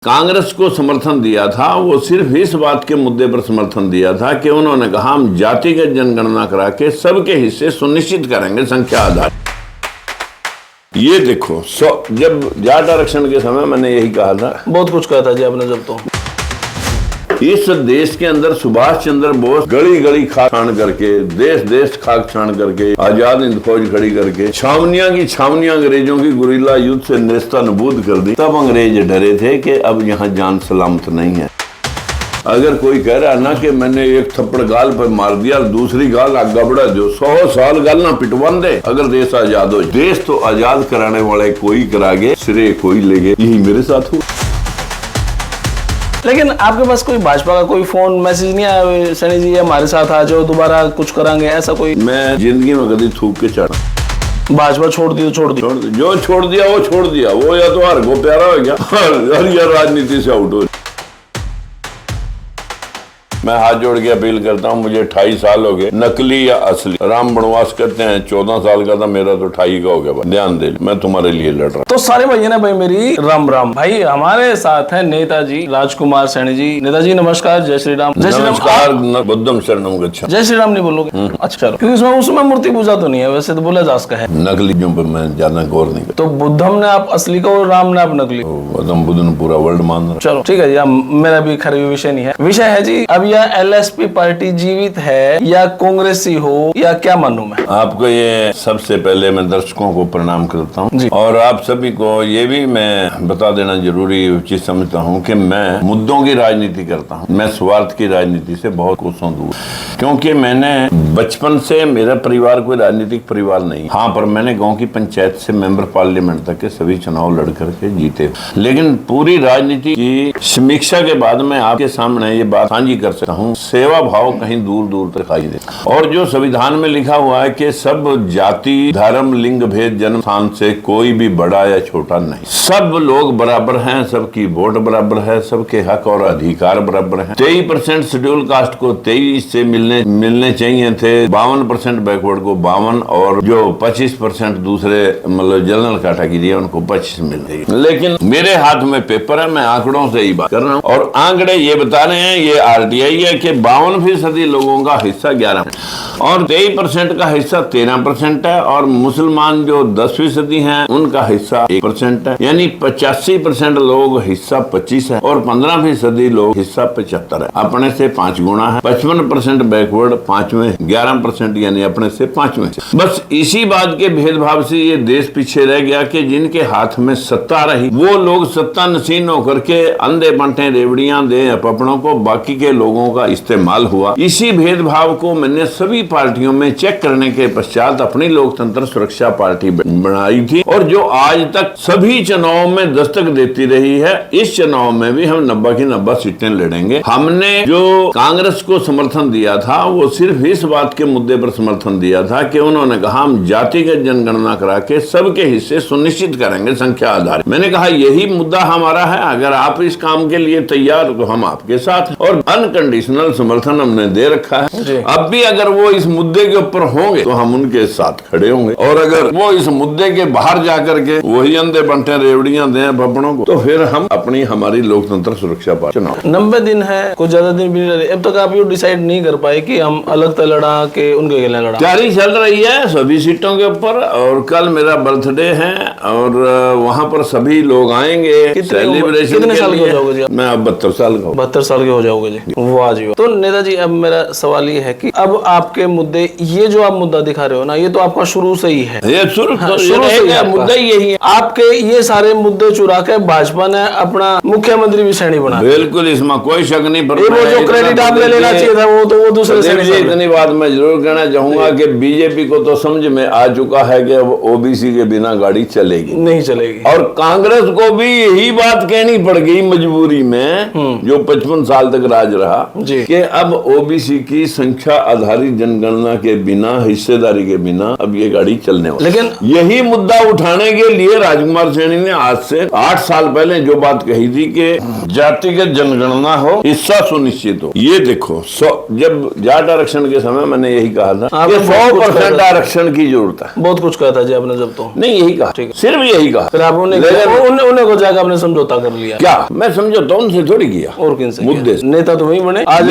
कांग्रेस को समर्थन दिया था वो सिर्फ इस बात के मुद्दे पर समर्थन दिया था कि उन्होंने कहा हम जातिगत जनगणना करा के सबके हिस्से सुनिश्चित करेंगे संख्या आधार। ये देखो जब जाट आरक्षण के समय मैंने यही कहा था, बहुत कुछ कहा था जी आपने। जब तो इस देश के अंदर सुभाष चंद्र बोस गली गली खाक छान करके, देश देश खाक छान करके, आजाद हिंद फौज खड़ी करके छावनियां की छावनियां अंग्रेजों की गुरिल्ला युद्ध से नेस्ता नबूद कर दी। तब अंग्रेज डरे थे कि अब यहाँ जान सलामत नहीं है। अगर कोई कह रहा ना कि मैंने एक थप्पड़ गाल पर मार दिया, दूसरी गाल आगा बढ़ा दो, 100 साल गाल ना पिटवान दे अगर देश आजाद हो। देश तो आजाद कराने वाले कोई करागे, श्रेय कोई लेगे। यही मेरे साथ हुआ। लेकिन आपके पास कोई भाजपा का कोई फोन मैसेज नहीं आया सैनी जी हमारे साथ आ जाओ, दोबारा कुछ करांगे, ऐसा कोई? मैं जिंदगी में कभी थूक के चढ़ा। भाजपा छोड़ दी तो छोड़ दी, जो छोड़ दिया वो छोड़ दिया। वो या तो हर को प्यारा हो गया हर या राजनीति से आउट हो। मैं हाथ जोड़ के अपील करता हूँ, मुझे 28 साल हो गए, नकली या असली। राम वनवास करते हैं, 14 साल का था, मेरा तो 28 का हो गया। ध्यान दे, मैं तुम्हारे लिए लड़ रहा। तो सारे भैया ने भाई मेरी राम राम। भाई हमारे साथ है नेताजी राजकुमार सैनी जी। नेताजी नमस्कार, जय श्री राम। जय श्री राम। नमस्कार, बुद्धम शरणम गच्छामि। जय श्री राम नहीं बोलोगे? अच्छा चलो, क्योंकि उसमें मूर्ति पूजा तो नहीं है, वैसे तो बोला जा सकता है। नकलियों पर मैं ज्यादा गौर नहीं करता। तो बुद्धम ने आप असली को और राम ने आप नकली। गौतम बुद्ध ने पूरा वर्ल्ड मान रहा। चलो ठीक है जी, मेरा भी खरीद विषय नहीं है। विषय है जी, अब यह एलएसपी पार्टी जीवित है या कांग्रेसी हो या क्या मानूं मैं? आपको ये सबसे पहले मैं दर्शकों को प्रणाम करता हूँ और आप सभी को ये भी मैं बता देना जरूरी उचित समझता हूँ कि मैं मुद्दों की राजनीति करता हूँ। मैं स्वार्थ की राजनीति से बहुत कोसों दूर, क्योंकि मैंने बचपन से, मेरा परिवार कोई राजनीतिक परिवार नहीं। हाँ, पर मैंने गाँव की पंचायत से मेंबर पार्लियामेंट तक के सभी चुनाव लड़ करके जीते। लेकिन पूरी राजनीति की समीक्षा के बाद मैं आपके सामने ये बात साझी कर सकता हूँ, सेवा भाव कहीं दूर दूर तक दिखाई दे। और जो संविधान में लिखा हुआ है कि सब जाति, धर्म, लिंग भेद, जन्म स्थान से कोई भी बड़ा या छोटा नहीं, सब लोग बराबर हैं, सबकी वोट बराबर है, सबके हक और अधिकार बराबर हैं। 23% शेड्यूल कास्ट को 23 से मिलने चाहिए थे, 52% बैकवर्ड को 52, और जो 25% दूसरे मतलब जनरल कैटेगरी है उनको 25 मिल रही है। लेकिन मेरे हाथ में पेपर है, मैं आंकड़ों से ही बात कर रहा हूँ और आंकड़े ये बता रहे हैं, ये RTI है कि 52% लोगों का हिस्सा 11% और 23% का हिस्सा 13% है, और मुसलमान जो 10% हैं उनका हिस्सा 1% है। यानी 85% लोग हिस्सा 25 है और 15% लोग हिस्सा 75 है। अपने से 5 गुना है। 55% बैकवर्ड 5वें, 11% यानी अपने से 5वें। बस इसी बात के भेदभाव से ये देश पीछे रह गया कि जिनके हाथ में सत्ता रही वो लोग सत्ता नसीन होकर के अंधे बंटे रेवड़ियां दे पपड़ों को, बाकी के लोगों का इस्तेमाल हुआ। इसी भेदभाव को मैंने सभी पार्टियों में चेक करने के पश्चात अपनी लोकतंत्र सुरक्षा पार्टी बनाई थी, और जो आज तक सभी चुनाव में दस्तक देती रही है। इस चुनाव में भी हम 90 की 90 सीटें लड़ेंगे। हमने जो कांग्रेस को समर्थन दिया था वो सिर्फ इस बात के मुद्दे पर समर्थन दिया था कि उन्होंने कहा हम जातिगत जनगणना करा के सबके हिस्से सुनिश्चित करेंगे संख्या आधार। मैंने कहा यही मुद्दा हमारा है, अगर आप इस काम के लिए तैयार तो हम आपके साथ, और अनकंडीशनल समर्थन हमने दे रखा है। अब भी अगर वो इस मुद्दे के ऊपर होंगे तो हम उनके साथ खड़े होंगे, और अगर वो इस मुद्दे के बाहर जाकर के वही अंधे बंटे रेवड़ियां दें बपड़ों को, तो फिर हम हमारी लोकतंत्र सुरक्षा पार्टी चुनाव 90 दिन है, कुछ ज्यादा दिन भी नहीं रहे। अब तक आप ये डिसाइड नहीं कर पाए कि हम अलग तक लड़ा के उनके खिलाफ लड़ा? तैयारी चल रही है सभी सीटों के ऊपर, और कल मेरा बर्थडे है और वहाँ पर सभी लोग आएंगे सेलिब्रेशन। कितने साल के हो जाओगे जी? मैं अब 72 साल का। 72 साल के हो जाओगे जी? वाह जी। तो नेताजी अब मेरा सवाल ये है कि अब आपके मुद्दे, ये जो आप मुद्दा दिखा रहे हो ना, ये तो आपका शुरू से ही है। ये शुरू से मुद्दा ही यही है। आपके ये सारे मुद्दे चुरा के भाजपा ने अपना मुख्यमंत्री भी सैनी बना। बिल्कुल, इसमें कोई शक नहीं। पर वो जो क्रेडिट आपने लेना चाहिए था वो दूसरे से। इतनी बात मैं जरूर कहना चाहूंगा कि बीजेपी को तो समझ में आ चुका है कि अब ओबीसी के बिना गाड़ी चलेगी नहीं चलेगी, और कांग्रेस को भी यही बात कहनी पड़ गई मजबूरी में, जो 55 साल तक राज रहा जी। कि अब ओबीसी की संख्या आधारित जनगणना के बिना, हिस्सेदारी के बिना अब ये गाड़ी चलने वाली। लेकिन यही मुद्दा उठाने के लिए राजकुमार सैनी ने आज से 8 साल पहले जो बात कही थी कि जातिगत जनगणना हो, हिस्सा सुनिश्चित हो। ये देखो, जब जाट आरक्षण के समय मैंने यही कहा था कि 100% आरक्षण की जरूरत है। बहुत कुछ कहा था जी आपने जब तो। नहीं, यही कहा, सिर्फ यही कहा। फिर आप उन्हें को जाकर आपने समझौता कर लिया। क्या मैं समझौता उनसे थोड़ी किया, और किनसे? मुद्दे से। नेता तो वही बने आज,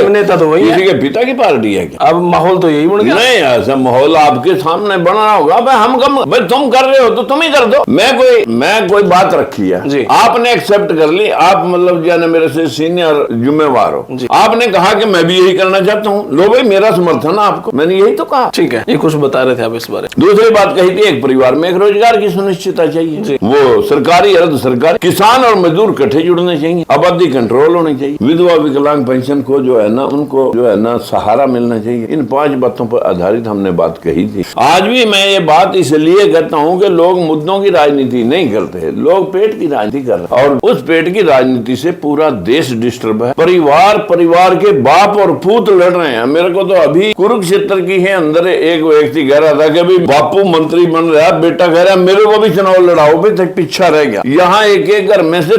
नेता तो किसी के पिता की पार्टी है क्या? अब माहौल तो यही बन गया। नहीं, ऐसा माहौल आपके सामने बना होगा। भाई तुम कर रहे हो तो तुम ही कर दो। मैं कोई बात रखी है जी, आपने एक्सेप्ट कर ली। आप मतलब जाने मेरे से सीनियर जिम्मेवार हो, आपने कहा कि मैं भी यही करना चाहता हूँ, लो भाई मेरा समर्थन है आपको। मैंने यही तो कहा। ठीक है, ये कुछ बता रहे थे आप इस बारे। दूसरी बात कही थी, एक परिवार में एक रोजगार की सुनिश्चितता चाहिए। वो सरकारी अर्ध सरकारी, किसान और मजदूर इकट्ठे जुड़ने चाहिए, आबादी कंट्रोल होनी चाहिए, विधवा विकलांग पेंशन को जो है ना, उनको जो है ना सहारा मिलना चाहिए। इन 5 बातों पर आधारित हमने बात कही थी। आज भी मैं ये बात इसलिए कहता हूँ कि लोग मुद्दों की राजनीति नहीं करते, लोग पेट की राजनीति कर रहे हैं, और उस पेट की राजनीति से पूरा देश डिस्टर्ब है। परिवार के बाप और पूत लड़ रहे हैं। मेरे को तो अभी कुरुक्षेत्र की है अंदर एक व्यक्ति कह रहा था कि भाई बापू मंत्री बन रहा, बेटा कह रहा मेरे को भी चुनाव लड़ाओ, भी तक पीछा रह गया। यहाँ एक घर में से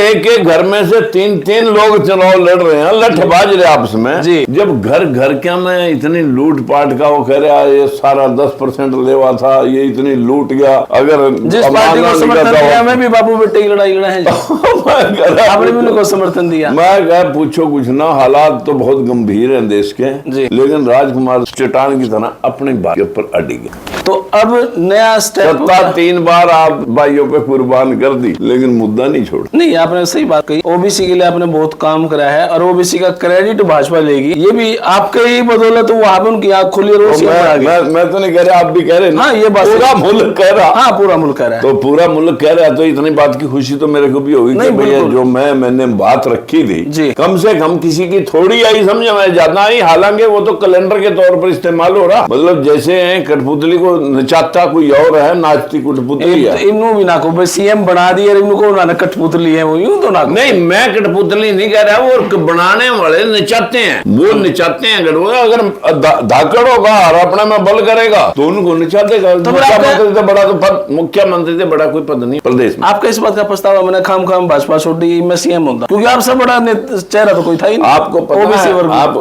एक घर में से तीन लोग चुनाव लड़ रहे हैं, लठबाज रहे आपस में। जब घर क्या मैं इतनी लूट पाट का वो कह रहा है, ये सारा 10% लेवा था, ये इतनी लूट गया। अगर जिस पार्टी को समर्थन दिया, मैं भी बापू बेटे की लड़ाई लड़ा है। आपने भी उनको समर्थन दिया। मैं कह पूछो कुछ ना, हालात तो बहुत गंभीर हैं देश के, लेकिन राजकुमार चट्टान की तरह अपनी बात के ऊपर अड़ी गए। तो अब नया स्टेप, 3 बार आप भाइयों पे कुर्बान कर दी, लेकिन मुद्दा नहीं छोड़। नहीं, आपने सही बात कही। ओबीसी के लिए आपने बहुत काम करा है और ओबीसी का क्रेडिट भाजपा लेगी। ये भी आपके ही बदौलत वहां पर उनकी आंख खुली। मैं तो नहीं कह रहा, आप भी कह रहे हैं। हाँ, ये बात पूरा मुल्क कह रहा। हाँ, पूरा मुल्क कह रहा है। तो पूरा मुल्क कह रहा है, तो इतनी बात की खुशी तो मेरे को भी होगी कि भैया जो मैंने बात रखी थी, कम से कम किसी की थोड़ी आई समझ में, ज्यादा आई। हालांकि वो तो कैलेंडर के तौर पर इस्तेमाल हो रहा, मतलब जैसे कठपुतली को नचाता कोई और है, नाचती कठपुतली है। इन्हों भी ना को सीएम बना दिया, इनको ना कठपुतली है वो, यूं तो ना। नहीं, मैं कठपुतली नहीं कह रहा, वो बनाने वाले नचाते हैं, वो नचाते हैं। अगर धाकड़ होगा और अपने में बल करेगा तो उनको नचा देगा। मुख्यमंत्री से बड़ा तो पद, मुख्यमंत्री से बड़ा कोई पद नहीं प्रदेश में। आपका इस बात का प्रस्ताव मैंने खाम भाजपा छोड़ दी, मैं सीएम होता, क्योंकि आपसे बड़ा चेहरा तो कोई था ही नहीं।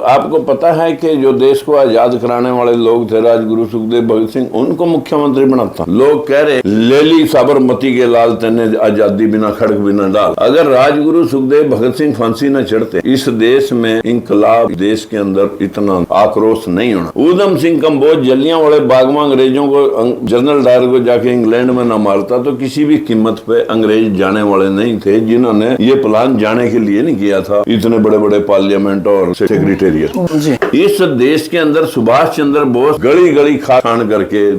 आपको पता है कि जो देश को आजाद कराने वाले लोग थे, राजगुरु सुखदेव भगत सिंह, उनको मुख्यमंत्री बनाता। लोग कह रहे ले ली साबरमती के लाल तेने आजादी बिना खड़क बिना डाल। अगर राजगुरु सुखदेव भगत सिंह फांसी न चढ़ते, इस देश में इंकलाब, देश के अंदर इतना आक्रोश नहीं होना। ऊधम सिंह कंबोज जलियांवाले बाग में अंग्रेजों को, जनरल डायर को जाके इंग्लैंड में न मारता तो किसी भी कीमत पे अंग्रेज जाने वाले नहीं थे, जिन्होंने ये प्लान जाने के लिए नहीं किया था, इतने बड़े बड़े पार्लियामेंट और सेक्रेटेरिएट। इस देश के अंदर सुभाष चंद्र बोस गली गली खाक छान करके,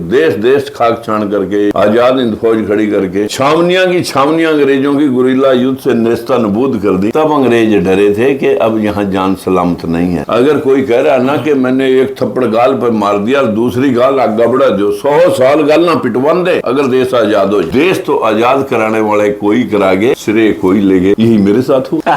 देश खाक छान करके, आजाद हिंद फौज खड़ी करके छावनियां की छावनियां अंग्रेजों की गुरिल्ला युद्ध से नेस्ता नबूद कर दी। तब अंग्रेज डरे थे कि अब यहाँ जान सलामत नहीं है। अगर कोई कह रहा ना कि मैंने एक थप्पड़ गाल पर मार दिया और दूसरी गाल आगा बढ़ा दो, 100 साल गाल ना पिटवान दे, अगर देश आजाद हो। देश तो आजाद कराने वाले कोई करागे, श्रेय कोई लेगे। यही मेरे साथ हुआ।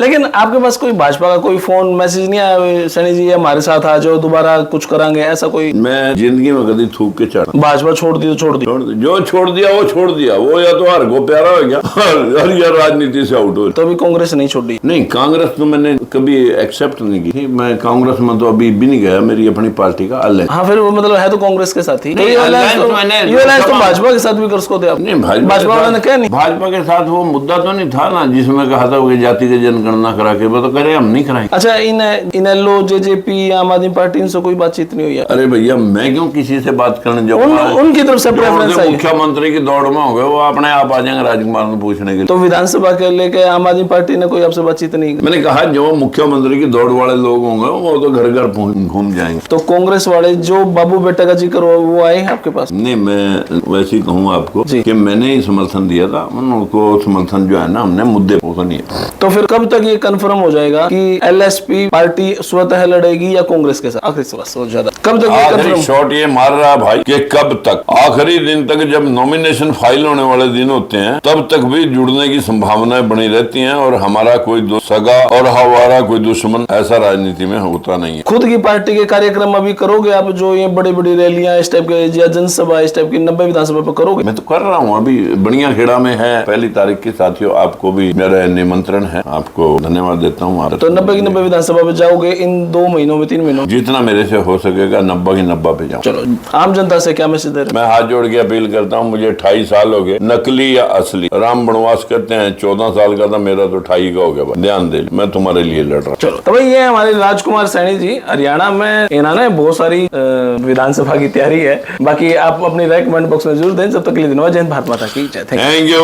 लेकिन आपके पास कोई भाजपा का कोई फोन मैसेज नहीं आया, सनी जी हमारे साथ आ जाओ, दोबारा कुछ करांगे, ऐसा कोई? मैं जिंदगी में कभी थूक के चढ़ा। भाजपा छोड़ दी तो छोड़ दी, जो छोड़ दिया वो छोड़ दिया। वो या तो हर को प्यारा हो गया और या राजनीति से आउट हो। तो अभी कांग्रेस नहीं छोड़ी? नहीं, कांग्रेस तो मैंने कभी एक्सेप्ट नहीं की। मैं कांग्रेस में तो अभी भी नहीं गया, मेरी अपनी पार्टी का अलायंस। हाँ, फिर वो मतलब है तो कांग्रेस के साथ ही। तो भाजपा के साथ भी कर सकते आप? नहीं, भाजपा वाले ने क्या नहीं, भाजपा के साथ वो मुद्दा तो नहीं था ना जिसमें कहा था वो जाति की जनगणना करा के, वो तो करे हम नहीं कराएंगे। अच्छा, इनेलो, जेजेपी, आम आदमी पार्टी, इनसे कोई बातचीत नहीं हुई? अरे भैया, मैं क्यों किसी से बात करने जाऊँ? उनकी तरफ से प्रेफरेंस आई। मुख्यमंत्री की दौड़ में हो गए, वो अपने आप आ जाएंगे राजकुमार को पूछने के लिए। तो विधानसभा के लेके आम आदमी पार्टी ने कोई आपसे बातचीत नहीं? मैंने कहा जो मुख्यमंत्री की दौड़ वाले लोग होंगे वो तो घर घर घूम जाएंगे। तो कांग्रेस वाले जो बाबू बेटा का जिक्र हो, वो आए आपके पास? नहीं, मैं वैसे ही कहूँ आपको कि मैंने ही समर्थन दिया था, उनको समर्थन जो है ना हमने मुद्दे को नहीं है। तो फिर कब तक ये कंफर्म हो जाएगा कि एलएसपी पार्टी स्वतः लड़ेगी या कांग्रेस के साथ? आखिरी सवाल ज्यादा कब तक? आखिरी शॉट ये मार रहा भाई कि कब तक, आखिरी दिन तक जब नॉमिनेशन फाइल होने वाले दिन होते हैं तब तक भी जुड़ने की संभावनाएं बनी रहती रहती हैं और हमारा कोई सगा और हमारा कोई दुश्मन ऐसा राजनीति में होता नहीं है। खुद की पार्टी के कार्यक्रम अभी करोगे आप, जो ये बड़ी बड़ी रैलियां इस टाइप के या जनसभा इस टाइप की 90 विधानसभा पे करोगे? मैं तो कर रहा हूँ, अभी बढ़िया खेड़ा में है 1 तारीख की। साथियों, आपको भी मेरा निमंत्रण है, आपको धन्यवाद देता हूँ। तो 90 की 90 विधानसभा पे जाओगे इन 2 महीनों में, 3 महीनों? जितना मेरे से हो सकेगा 90 की 90 पे जाऊँ। चलो, आम जनता से क्या मैसेज दे रहे? मैं हाथ जोड़ के अपील करता हूँ, मुझे 28 साल हो गए, नकली या असली। राम वनवास करते हैं, 14 साल का था, मेरा तो 28 का हो गया। ध्यान दे, मैं तुम्हारे लिए लड़ रहा हूँ। चलो, तो भाई ये हमारे राजकुमार सैनी जी, हरियाणा में इन्होंने बहुत सारी विधानसभा की तैयारी है। बाकी आप अपनी राय कमेंट बॉक्स में जरूर दें। जब तक के लिए धन्यवाद। जय हिंद, भारत माता की जय। Thank you.